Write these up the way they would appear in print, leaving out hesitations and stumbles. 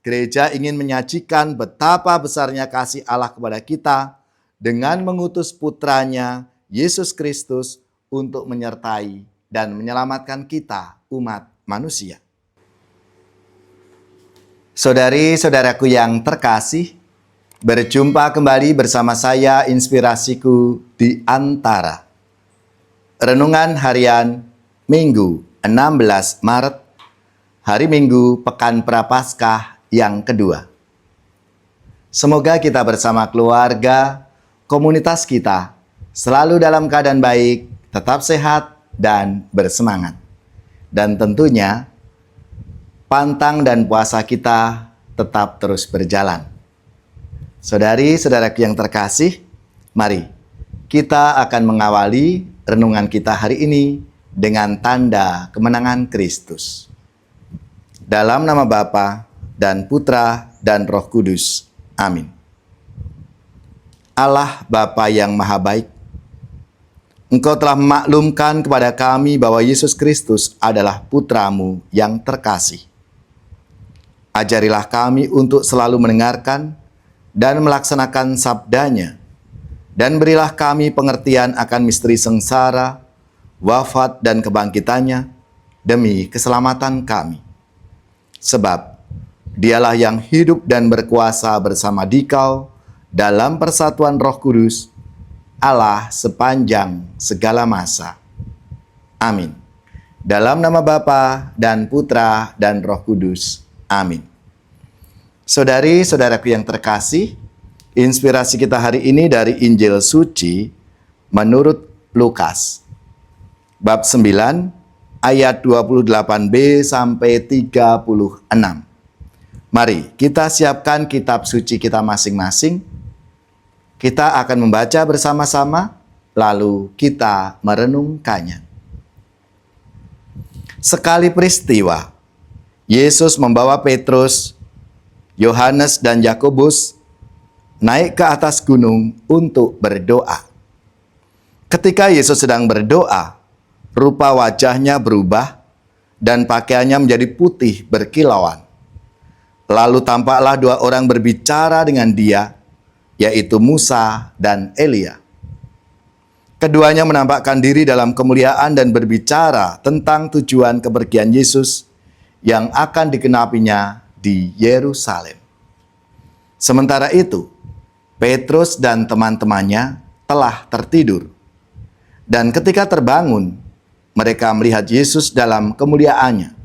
gereja ingin menyajikan betapa besarnya kasih Allah kepada kita dengan mengutus putranya, Yesus Kristus, untuk menyertai dan menyelamatkan kita, umat manusia. Saudari-saudaraku yang terkasih, berjumpa kembali bersama saya Inspirasiku di Antara. Renungan harian Minggu 16 Maret, hari Minggu Pekan Prapaskah yang kedua. Semoga kita bersama keluarga, komunitas kita, selalu dalam keadaan baik, tetap sehat, dan bersemangat. Dan tentunya, pantang dan puasa kita tetap terus berjalan. Saudari-saudaraku yang terkasih, mari kita akan mengawali renungan kita hari ini dengan tanda kemenangan Kristus. Dalam nama Bapa dan Putra dan Roh Kudus. Amin. Allah Bapa yang Maha Baik, Engkau telah memaklumkan kepada kami bahwa Yesus Kristus adalah Putra-Mu yang terkasih. Ajarilah kami untuk selalu mendengarkan dan melaksanakan sabdanya, dan berilah kami pengertian akan misteri sengsara, wafat dan kebangkitannya, demi keselamatan kami. Sebab Dialah yang hidup dan berkuasa bersama Dikau dalam persatuan Roh Kudus, Allah sepanjang segala masa. Amin. Dalam nama Bapa dan Putra dan Roh Kudus. Amin. Saudari-saudaraku yang terkasih, inspirasi kita hari ini dari Injil Suci menurut Lukas. Bab 9 ayat 28b sampai 36. Mari kita siapkan kitab suci kita masing-masing. Kita akan membaca bersama-sama, lalu kita merenungkannya. Sekali peristiwa, Yesus membawa Petrus, Yohanes dan Yakobus naik ke atas gunung untuk berdoa. Ketika Yesus sedang berdoa, rupa wajahnya berubah dan pakaiannya menjadi putih berkilauan. Lalu tampaklah dua orang berbicara dengan dia, yaitu Musa dan Elia. Keduanya menampakkan diri dalam kemuliaan dan berbicara tentang tujuan kepergian Yesus yang akan digenapinya di Yerusalem. Sementara itu, Petrus dan teman-temannya telah tertidur. Dan ketika terbangun, mereka melihat Yesus dalam kemuliaannya.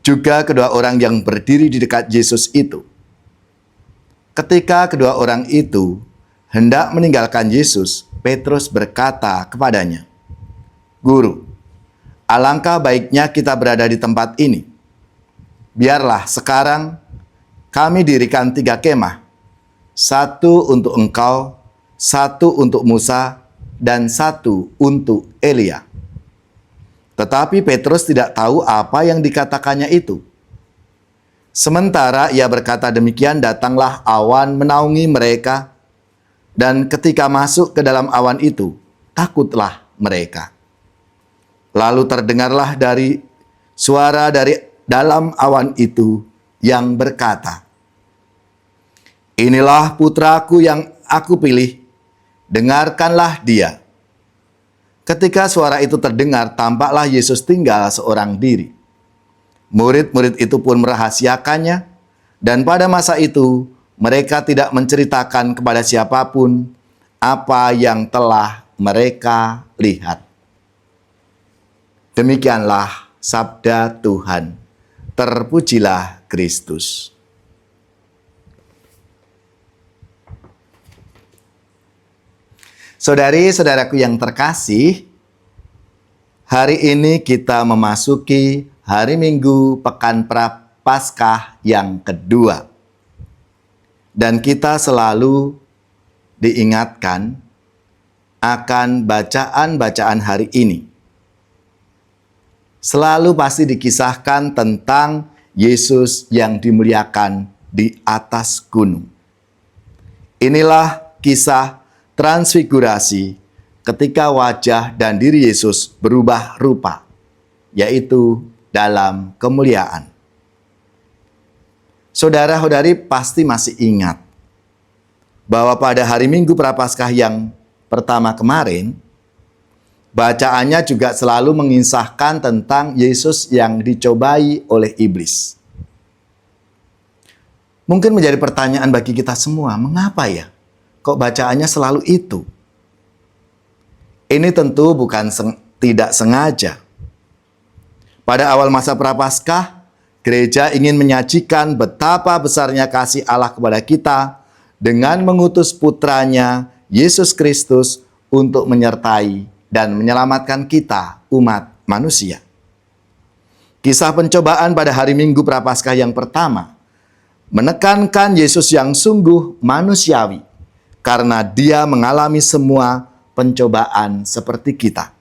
Juga kedua orang yang berdiri di dekat Yesus itu. Ketika kedua orang itu hendak meninggalkan Yesus, Petrus berkata kepadanya, "Guru, alangkah baiknya kita berada di tempat ini. Biarlah sekarang kami dirikan 3 kemah, 1 untuk engkau, 1 untuk Musa, dan 1 untuk Elia." Tetapi Petrus tidak tahu apa yang dikatakannya itu. Sementara ia berkata demikian, datanglah awan menaungi mereka, dan ketika masuk ke dalam awan itu, takutlah mereka. Lalu terdengarlah suara dari dalam awan itu yang berkata, "Inilah putraku yang aku pilih, dengarkanlah dia." Ketika suara itu terdengar, tampaklah Yesus tinggal seorang diri. Murid-murid itu pun merahasiakannya, dan pada masa itu mereka tidak menceritakan kepada siapapun apa yang telah mereka lihat. Demikianlah sabda Tuhan. Terpujilah Kristus. Saudari-saudaraku yang terkasih, hari ini kita memasuki hari Minggu Pekan Prapaskah yang kedua. Dan kita selalu diingatkan akan bacaan-bacaan hari ini. Selalu pasti dikisahkan tentang Yesus yang dimuliakan di atas gunung. Inilah kisah transfigurasi ketika wajah dan diri Yesus berubah rupa, yaitu dalam kemuliaan. Saudara-saudari pasti masih ingat bahwa pada hari Minggu Prapaskah yang pertama kemarin, bacaannya juga selalu mengisahkan tentang Yesus yang dicobai oleh iblis. Mungkin menjadi pertanyaan bagi kita semua, mengapa ya? Kok bacaannya selalu itu? Ini tentu bukan tidak sengaja. Pada awal masa Prapaskah, gereja ingin menyajikan betapa besarnya kasih Allah kepada kita dengan mengutus putranya, Yesus Kristus, untuk menyertai dan menyelamatkan kita, umat manusia. Kisah pencobaan pada hari Minggu Prapaskah yang pertama menekankan Yesus yang sungguh manusiawi karena dia mengalami semua pencobaan seperti kita.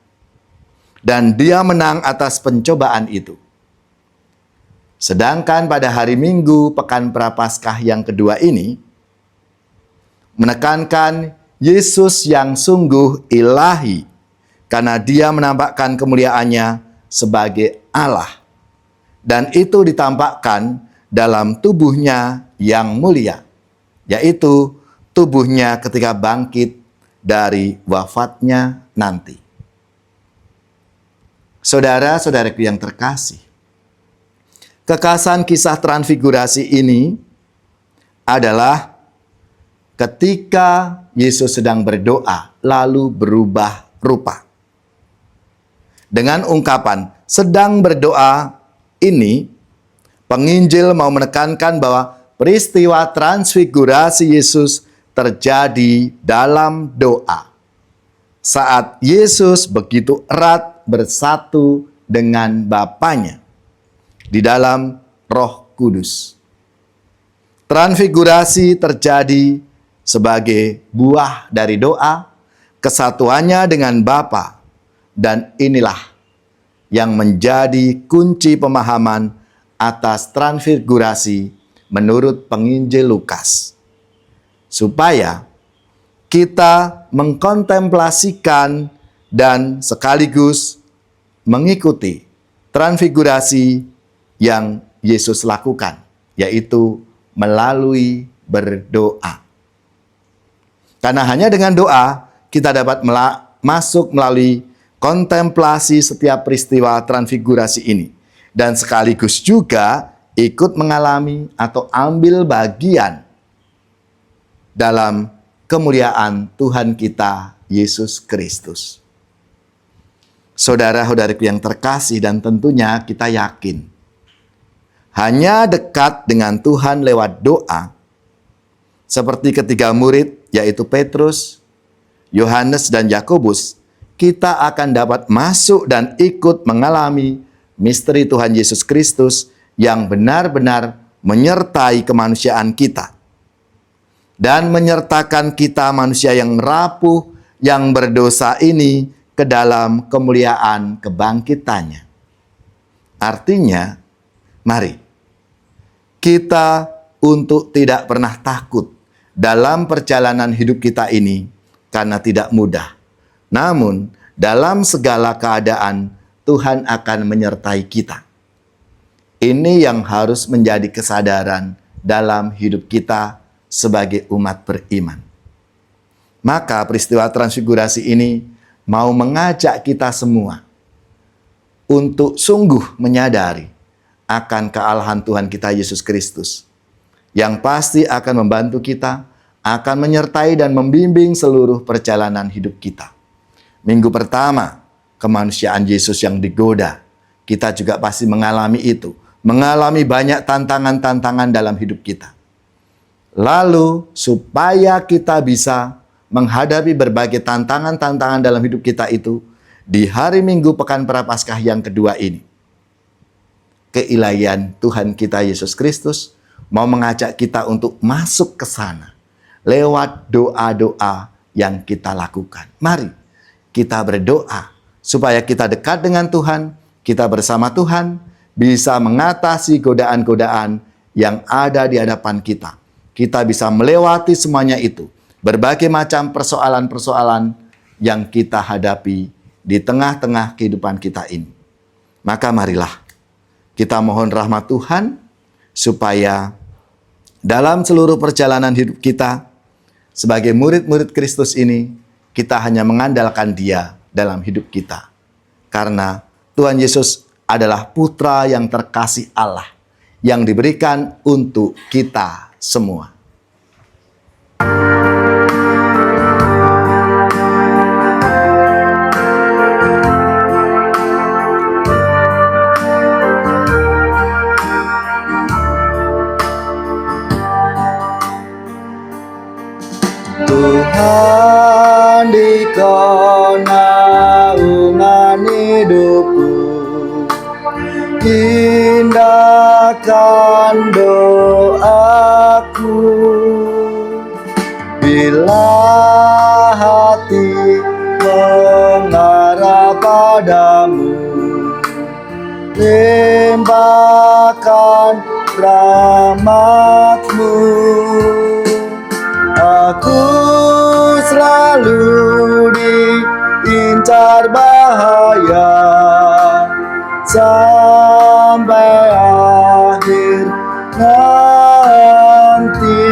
Dan dia menang atas pencobaan itu. Sedangkan pada hari Minggu Pekan Prapaskah yang kedua ini menekankan Yesus yang sungguh ilahi karena dia menampakkan kemuliaannya sebagai Allah. Dan itu ditampakkan dalam tubuhnya yang mulia, yaitu tubuhnya ketika bangkit dari wafatnya nanti. Saudara-saudaraku yang terkasih, kekhasan kisah transfigurasi ini adalah ketika Yesus sedang berdoa lalu berubah rupa. Dengan ungkapan sedang berdoa ini, penginjil mau menekankan bahwa peristiwa transfigurasi Yesus terjadi dalam doa. Saat Yesus begitu erat bersatu dengan Bapanya di dalam Roh Kudus. Transfigurasi terjadi sebagai buah dari doa, kesatuannya dengan Bapa, dan inilah yang menjadi kunci pemahaman atas transfigurasi menurut penginjil Lukas. Supaya kita mengkontemplasikan dan sekaligus mengikuti transfigurasi yang Yesus lakukan, yaitu melalui berdoa. Karena hanya dengan doa kita dapat masuk melalui kontemplasi setiap peristiwa transfigurasi ini. Dan sekaligus juga ikut mengalami atau ambil bagian dalam kemuliaan Tuhan kita, Yesus Kristus. Saudara-saudariku yang terkasih, dan tentunya kita yakin, hanya dekat dengan Tuhan lewat doa, seperti ketiga murid, yaitu Petrus, Yohanes, dan Yakobus, kita akan dapat masuk dan ikut mengalami misteri Tuhan Yesus Kristus yang benar-benar menyertai kemanusiaan kita dan menyertakan kita manusia yang rapuh, yang berdosa ini ke dalam kemuliaan kebangkitannya. Artinya, mari kita untuk tidak pernah takut dalam perjalanan hidup kita ini karena tidak mudah. Namun, dalam segala keadaan Tuhan akan menyertai kita. Ini yang harus menjadi kesadaran dalam hidup kita sebagai umat beriman. Maka peristiwa transfigurasi ini mau mengajak kita semua untuk sungguh menyadari akan kealahan Tuhan kita Yesus Kristus, yang pasti akan membantu kita, akan menyertai dan membimbing seluruh perjalanan hidup kita. Minggu pertama, kemanusiaan Yesus yang digoda. Kita juga pasti mengalami itu. Mengalami banyak tantangan-tantangan dalam hidup kita. Lalu, supaya kita bisa menghadapi berbagai tantangan-tantangan dalam hidup kita itu, di hari Minggu Pekan Prapaskah yang kedua ini, keilahian Tuhan kita Yesus Kristus mau mengajak kita untuk masuk ke sana lewat doa-doa yang kita lakukan. Mari kita berdoa supaya kita dekat dengan Tuhan, kita bersama Tuhan, bisa mengatasi godaan-godaan yang ada di hadapan kita. Kita bisa melewati semuanya itu. Berbagai macam persoalan-persoalan yang kita hadapi di tengah-tengah kehidupan kita ini. Maka marilah kita mohon rahmat Tuhan supaya Dalam seluruh perjalanan hidup kita, sebagai murid-murid Kristus ini, kita hanya mengandalkan Dia dalam hidup kita. Karena Tuhan Yesus adalah Putra yang terkasih Allah, yang diberikan untuk kita semua. Tuhan dikau naungan hidupku, indahkan doaku. Bila hati mengarah padamu, limpahkan rahmat-Mu. Aku selalu diincar bahaya sampai akhir nanti.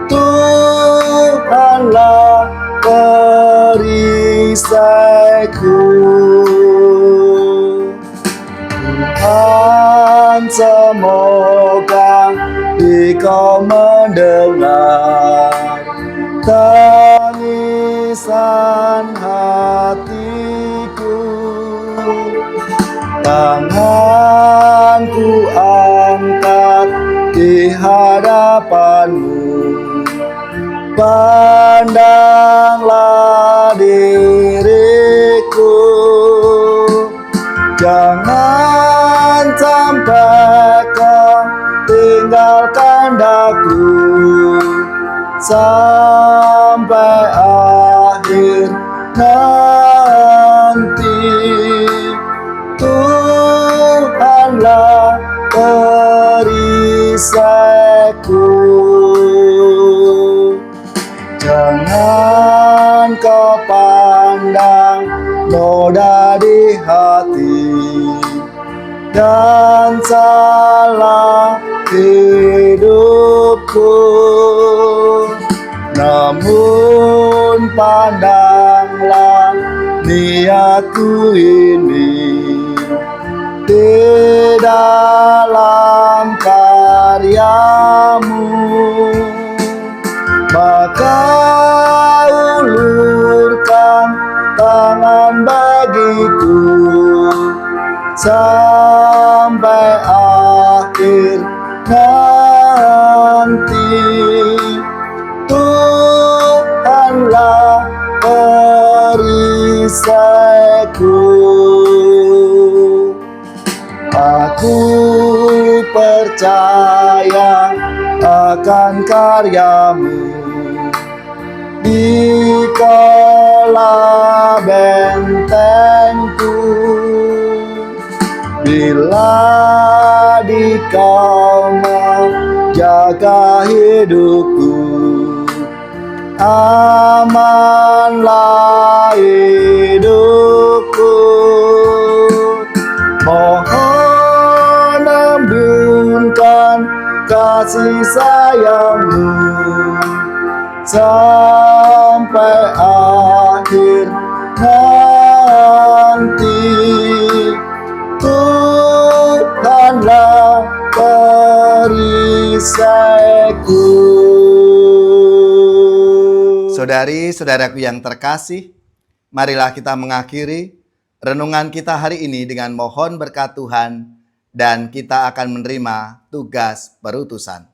Tuhanlah perisaiku. Tuhan, semoga Dikau mendengar tangisan hatiku. Tanganku angkat di hadapan-Mu, pandanglah diriku. Jangan sampai Kau tinggalkan daku sampai akhir nanti. Tuhanlah perisaiku. Jangan Kau pandang noda di hati dan salah hidupku, namun pandanglah niatku ini di dalam karya-Mu. Maka ulurkan tangan bagiku sampai akhir nanti. Tuhanlah perisaiku. Aku percaya akan karya-Mu, Dikaulah bentengku. Bila Dikau menjaga hidupku, amanlah hidupku. Mohon embunkan kasih sayang-Mu sampai akhir nanti. Tuhanlah perisaiku. Saudari-saudaraku yang terkasih, marilah kita mengakhiri renungan kita hari ini dengan mohon berkat Tuhan dan kita akan menerima tugas perutusan.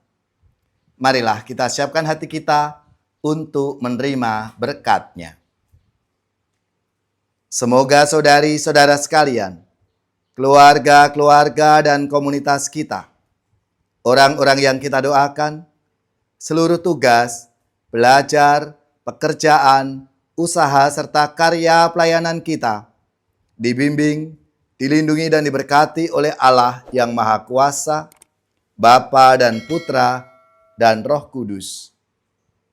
Marilah kita siapkan hati kita untuk menerima berkat-Nya. Semoga saudari-saudara sekalian, keluarga-keluarga dan komunitas kita, orang-orang yang kita doakan, seluruh tugas, belajar, pekerjaan, usaha, serta karya pelayanan kita dibimbing, dilindungi dan diberkati oleh Allah yang Maha Kuasa, Bapa dan Putra dan Roh Kudus.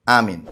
Amin.